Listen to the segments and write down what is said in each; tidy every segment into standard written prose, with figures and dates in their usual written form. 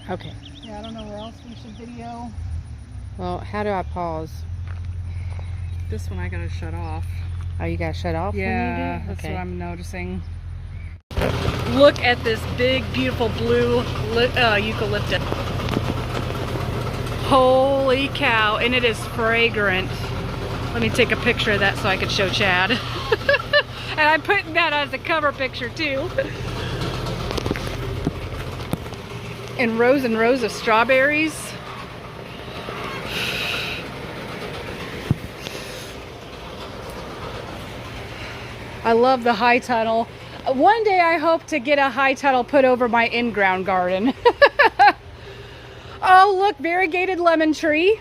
Okay. Yeah, I don't know where else we should video. Well, how do I pause? This one I gotta shut off. Oh, you gotta shut off when you do? Yeah, that's Okay. what I'm noticing. Look at this big, beautiful blue eucalyptus. Holy cow, and it is fragrant. Let me take a picture of that so I can show Chad. And I'm putting that as a cover picture too. And rows of strawberries. I love the high tunnel. One day I hope to get a high tunnel put over my in-ground garden. Oh, look, variegated lemon tree.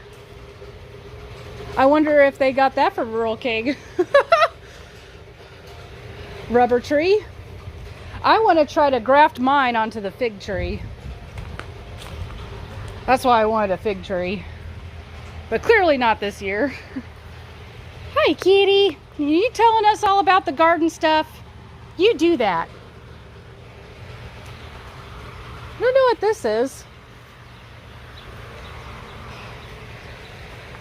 I wonder if they got that from Rural King. Rubber tree. I want to try to graft mine onto the fig tree. That's why I wanted a fig tree. But clearly not this year. Hi, kitty. Are you telling us all about the garden stuff? You do that. I don't know what this is.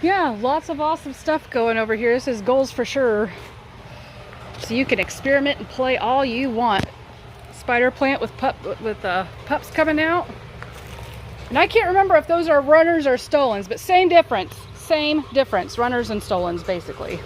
Yeah, lots of awesome stuff going over here. This is goals for sure. So you can experiment and play all you want. Spider plant with pups coming out. And I can't remember if those are runners or stolons, but same difference. Same difference. Runners and stolons, basically.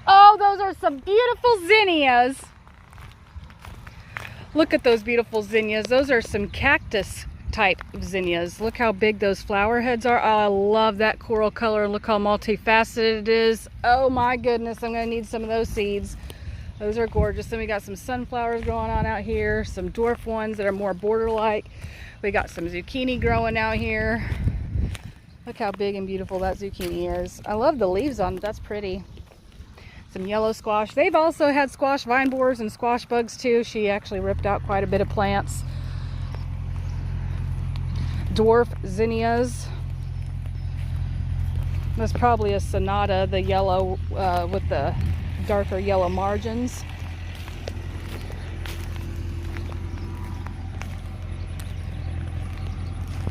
Oh, those are some beautiful zinnias. Look at those beautiful zinnias. Those are some cactus type zinnias. Look how big those flower heads are. Oh, I love that coral color. Look how multifaceted it is. Oh my goodness, I'm gonna need some of those seeds. Those are gorgeous. Then we got some sunflowers growing on out here, some dwarf ones that are more border-like. We got some zucchini growing out here. Look how big and beautiful that zucchini is. I love the leaves on it. That's pretty. Some yellow squash. They've also had squash vine borers and squash bugs too. She actually ripped out quite a bit of plants. Dwarf zinnias. That's probably a sonata, the yellow with the darker yellow margins.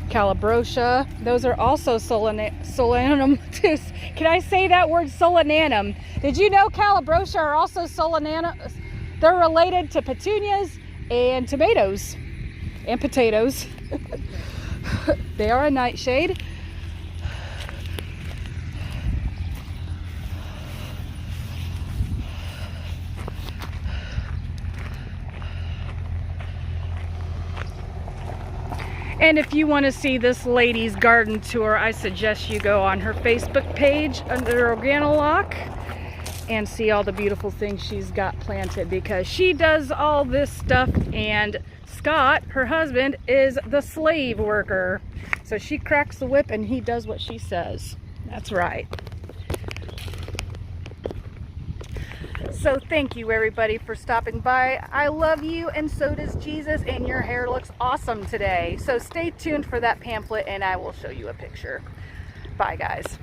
Calabrosia. Those are also solanum. Can I say that word, solananum? Did you know Calabrosia are also solananum? They're related to petunias and tomatoes and potatoes. They are a nightshade. And if you want to see this lady's garden tour, I suggest you go on her Facebook page under OrganiLock and see all the beautiful things she's got planted, because she does all this stuff and Scott, her husband, is the slave worker. So she cracks the whip and he does what she says. That's right. So thank you everybody for stopping by. I love you and so does Jesus, and your hair looks awesome today. So stay tuned for that pamphlet and I will show you a picture. Bye guys.